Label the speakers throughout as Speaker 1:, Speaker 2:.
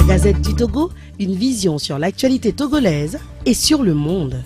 Speaker 1: Gazette du Togo, une vision sur l'actualité togolaise et sur le monde.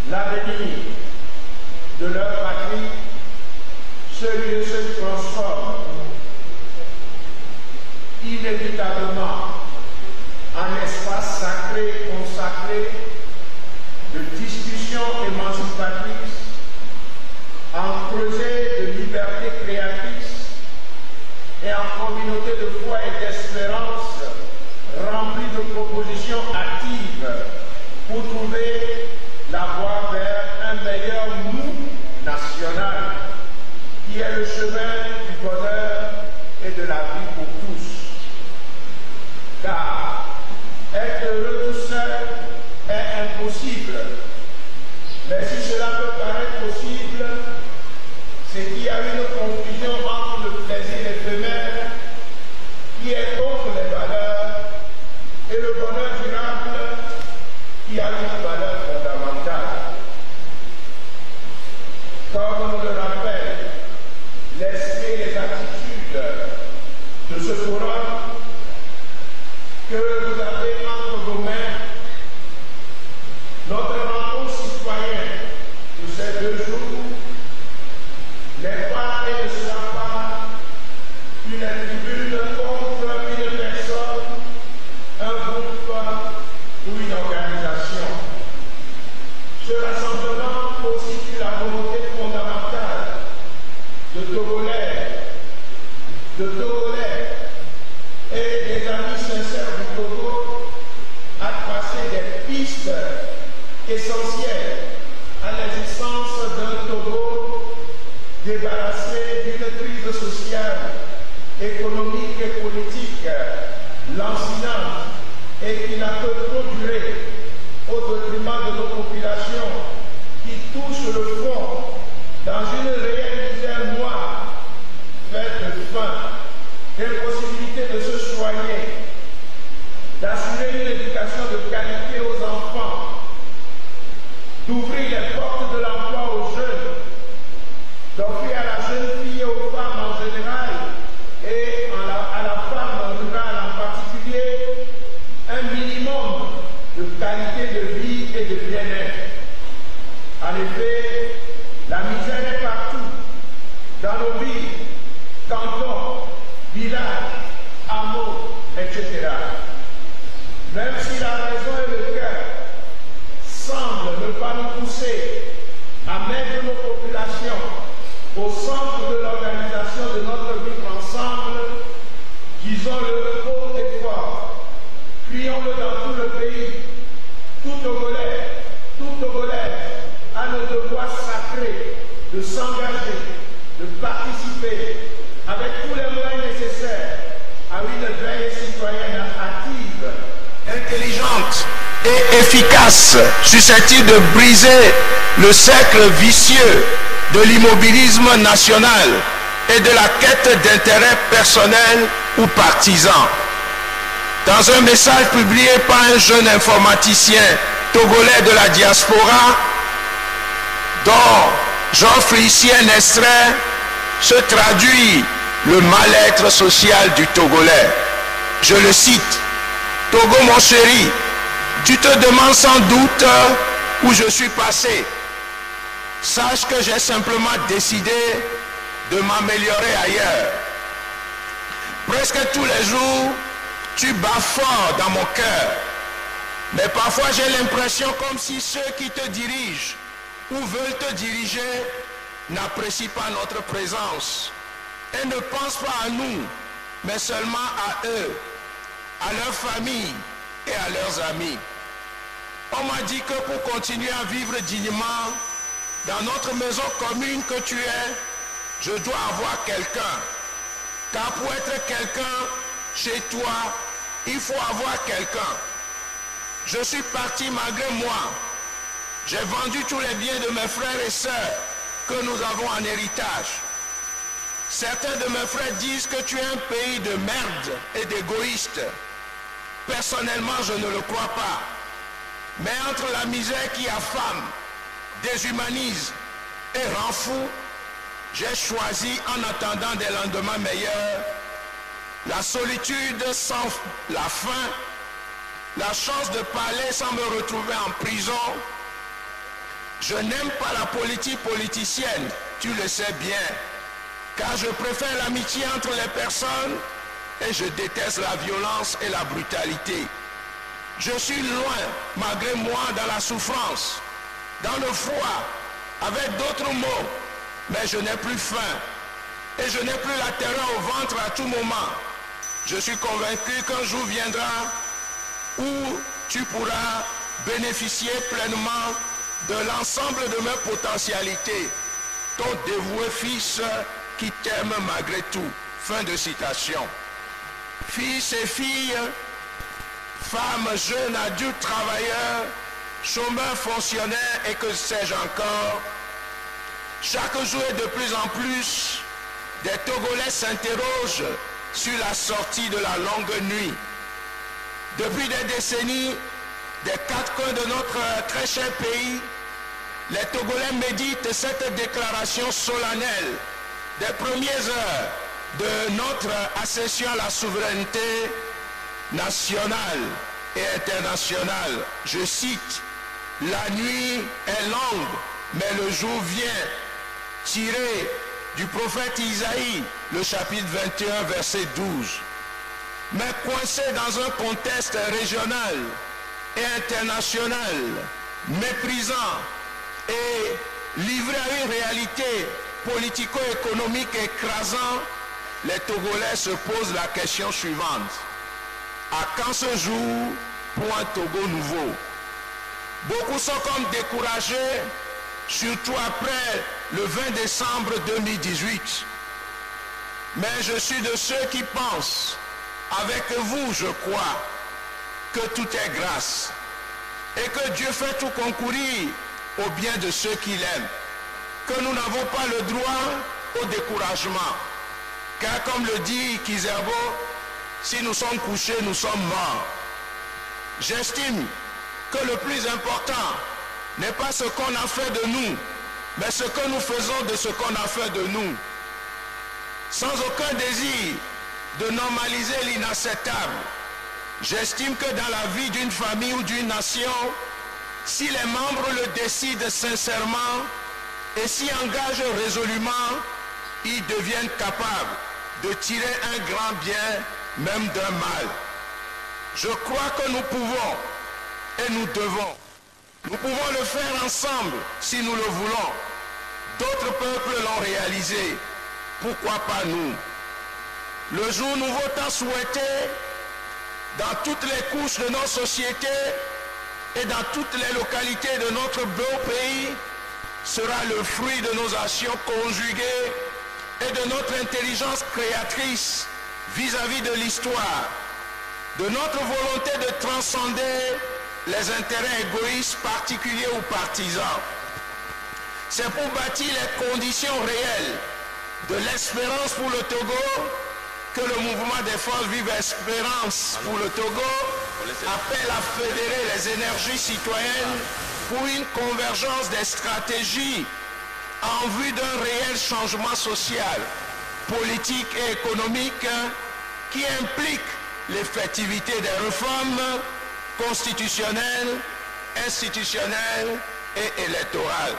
Speaker 2: L'avenir de leur patrie, ce lieu se transforme inévitablement en espace sacré consacré de discussion émancipatrice, en creuset de liberté créatrice et en communauté de foi et d'espérance remplie de propositions actives pour trouver la voie vers un meilleur nous national qui est le chemin du bonheur et de la vie pour tous. Car être heureux tout seul est impossible. Mais si cela peut paraître possible, c'est qu'il y a une confusion entre le plaisir éphémère qui est contre les valeurs et le bonheur durable qui a une valeur fondamentale. Comme on le rappelle, l'esprit et les attitudes de ce forum que vous avez entre vos mains, notre rencontre citoyenne de ces 2 jours n'est pas et ne sera pas une tribune contre une personne, un groupe ou une organisation. Ce rassemblement constitue la volonté fondamentale de Togolais et des amis sincères du Togo à tracer des pistes essentielles à l'existence d'un Togo débarrassé d'une crise sociale, économique et politique lancinante et qui n'a que trop duré au détriment de nos populations qui touchent le fond dans une réelle misère noire, faite de faim, d'impossibilité de se soigner, d'assurer une éducation de qualité aux enfants, d'ouvrir les portes de l'emploi aux jeunes, d'offrir à la jeune fille et aux femmes en général et à la femme rurale en particulier un minimum de qualité de vie et de bien-être. En effet, la misère est partout, dans nos villes, cantons, villages, hameaux, etc. Même si la raison et le cœur semblent ne pas nous pousser à mettre nos populations au centre de l'organisation de notre vivre ensemble, disons-le haut et fort, crions-le dans tout le pays, tout Togolais, toute Togolaise a le devoir sacré de s'engager, de participer avec tous les moyens nécessaires à une veille citoyenne active, intelligente et efficace, susceptible de briser le cercle vicieux de l'immobilisme national et de la quête d'intérêts personnels ou partisans. Dans un message publié par un jeune informaticien togolais de la diaspora, dont j'offre ici un extrait, se traduit le mal-être social du Togolais. Je le cite: Togo mon chéri, tu te demandes sans doute où je suis passé. Sache que j'ai simplement décidé de m'améliorer ailleurs. Presque tous les jours, tu bats fort dans mon cœur. Mais parfois j'ai l'impression comme si ceux qui te dirigent ou veulent te diriger n'apprécient pas notre présence et ne pensent pas à nous, mais seulement à eux, à leur famille et à leurs amis. On m'a dit que pour continuer à vivre dignement dans notre maison commune que tu es, je dois avoir quelqu'un. Car pour être quelqu'un chez toi, il faut avoir quelqu'un. Je suis parti malgré moi. J'ai vendu tous les biens de mes frères et sœurs que nous avons en héritage. Certains de mes frères disent que tu es un pays de merde et d'égoïstes. Personnellement, je ne le crois pas. Mais entre la misère qui affame, déshumanise et rend fou, j'ai choisi, en attendant des lendemains meilleurs, la solitude sans la faim, la chance de parler sans me retrouver en prison, Je n'aime pas la politique politicienne, tu le sais bien, car je préfère l'amitié entre les personnes et je déteste la violence et la brutalité. Je suis loin, malgré moi, dans la souffrance, dans le froid, avec d'autres mots, mais je n'ai plus faim et je n'ai plus la terreur au ventre à tout moment. Je suis convaincu qu'un jour viendra où tu pourras bénéficier pleinement de l'ensemble de mes potentialités. Ton dévoué fils qui t'aime malgré tout. Fin de citation. Fils et filles, femmes, jeunes, adultes, travailleurs, chômeurs, fonctionnaires et que sais-je encore, chaque jour et de plus en plus, des Togolais s'interrogent sur la sortie de la longue nuit. Depuis des décennies, des quatre coins de notre très cher pays, les Togolais méditent cette déclaration solennelle des premières heures de notre accession à la souveraineté nationale et internationale. Je cite, « La nuit est longue, mais le jour vient », tiré du prophète Isaïe, le chapitre 21, verset 12. Mais coincé dans un contexte régional et international, méprisant et livré à une réalité politico-économique écrasante, les Togolais se posent la question suivante. À quand ce jour pour un Togo nouveau? Beaucoup sont comme découragés, surtout après le 20 décembre 2018. Mais je suis de ceux qui pensent, avec vous je crois, que tout est grâce et que Dieu fait tout concourir au bien de ceux qu'il aime, que nous n'avons pas le droit au découragement, car comme le dit Kizerbo, si nous sommes couchés, nous sommes morts. J'estime que le plus important n'est pas ce qu'on a fait de nous, mais ce que nous faisons de ce qu'on a fait de nous. Sans aucun désir de normaliser l'inacceptable, j'estime que dans la vie d'une famille ou d'une nation, si les membres le décident sincèrement et s'y engagent résolument, ils deviennent capables de tirer un grand bien, même d'un mal. Je crois que nous pouvons et nous devons. Nous pouvons le faire ensemble si nous le voulons. D'autres peuples l'ont réalisé. Pourquoi pas nous? Le jour nouveau tant souhaité, dans toutes les couches de nos sociétés et dans toutes les localités de notre beau pays, sera le fruit de nos actions conjuguées et de notre intelligence créatrice vis-à-vis de l'histoire, de notre volonté de transcender les intérêts égoïstes particuliers ou partisans. C'est pour bâtir les conditions réelles de l'espérance pour le Togo que le mouvement des forces Vive Espérance pour le Togo appelle à fédérer les énergies citoyennes pour une convergence des stratégies en vue d'un réel changement social, politique et économique qui implique l'effectivité des réformes constitutionnelles, institutionnelles et électorales.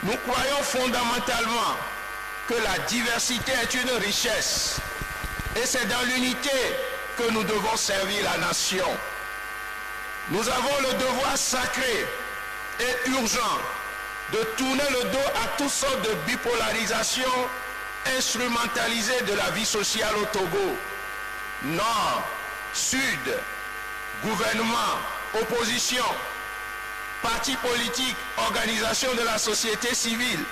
Speaker 2: Nous croyons fondamentalement que la diversité est une richesse et c'est dans l'unité que nous devons servir la nation. Nous avons le devoir sacré et urgent de tourner le dos à toutes sortes de bipolarisation instrumentalisée de la vie sociale au Togo. Nord, Sud, gouvernement, opposition, partis politiques, organisations de la société civile,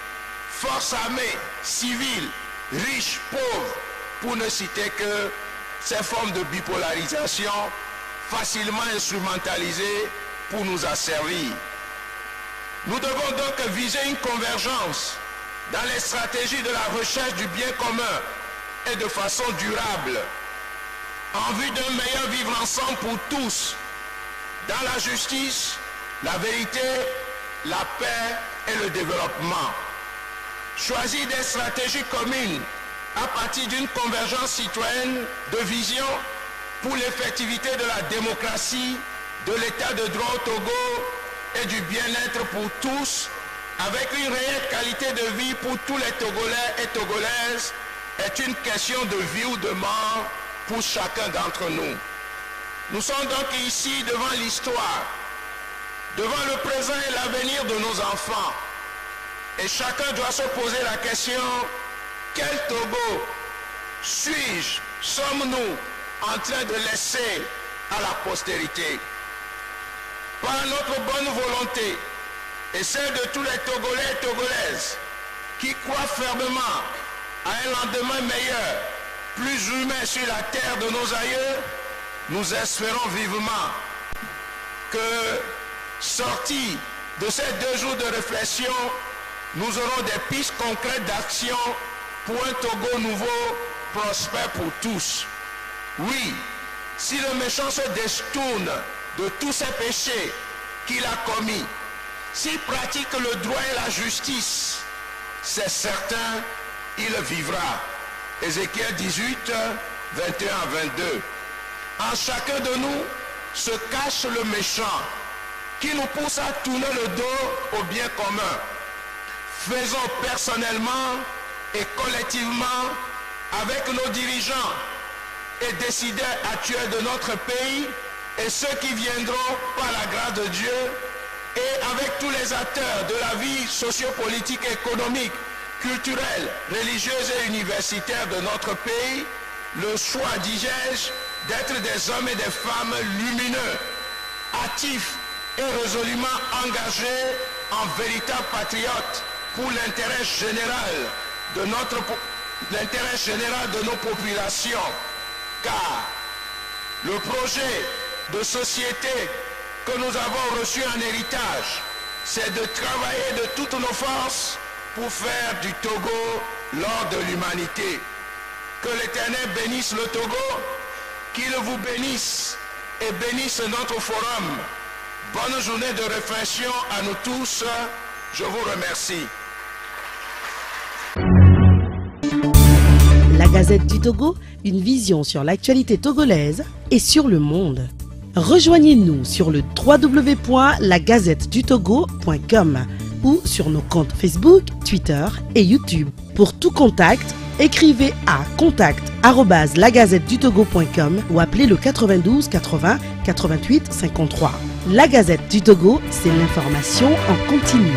Speaker 2: forces armées, civiles, riches, pauvres, pour ne citer que ces formes de bipolarisation facilement instrumentalisées pour nous asservir. Nous devons donc viser une convergence dans les stratégies de la recherche du bien commun et de façon durable, en vue d'un meilleur vivre ensemble pour tous, dans la justice, la vérité, la paix et le développement. Choisir des stratégies communes à partir d'une convergence citoyenne de vision pour l'effectivité de la démocratie, de l'état de droit au Togo et du bien-être pour tous, avec une réelle qualité de vie pour tous les Togolais et Togolaises, est une question de vie ou de mort pour chacun d'entre nous. Nous sommes donc ici devant l'histoire, devant le présent et l'avenir de nos enfants. Et chacun doit se poser la question, quel Togo suis-je, sommes-nous en train de laisser à la postérité? Par notre bonne volonté et celle de tous les Togolais et Togolaises qui croient fermement à un lendemain meilleur, plus humain sur la terre de nos aïeux, nous espérons vivement que, sortis de ces 2 jours de réflexion, nous aurons des pistes concrètes d'action pour un Togo nouveau, prospère pour tous. Oui, si le méchant se détourne de tous ces péchés qu'il a commis, s'il pratique le droit et la justice, c'est certain, il vivra. Ézéchiel 18, 21 à 22. En chacun de nous se cache le méchant qui nous pousse à tourner le dos au bien commun. Faisons personnellement et collectivement avec nos dirigeants et décideurs actuels de notre pays et ceux qui viendront par la grâce de Dieu et avec tous les acteurs de la vie sociopolitique, économique, culturelle, religieuse et universitaire de notre pays, le choix, dis-je, d'être des hommes et des femmes lumineux, actifs et résolument engagés en véritables patriotes pour l'intérêt général de nos populations. Car le projet de société que nous avons reçu en héritage, c'est de travailler de toutes nos forces pour faire du Togo l'or de l'humanité. Que l'Éternel bénisse le Togo, qu'il vous bénisse et bénisse notre forum. Bonne journée de réflexion à nous tous. Je vous remercie.
Speaker 1: La Gazette du Togo, une vision sur l'actualité togolaise et sur le monde. Rejoignez-nous sur le www.lagazettedutogo.com ou sur nos comptes Facebook, Twitter et YouTube. Pour tout contact, écrivez à contact@lagazettedutogo.com ou appelez le 92 80 88 53. La Gazette du Togo, c'est l'information en continu.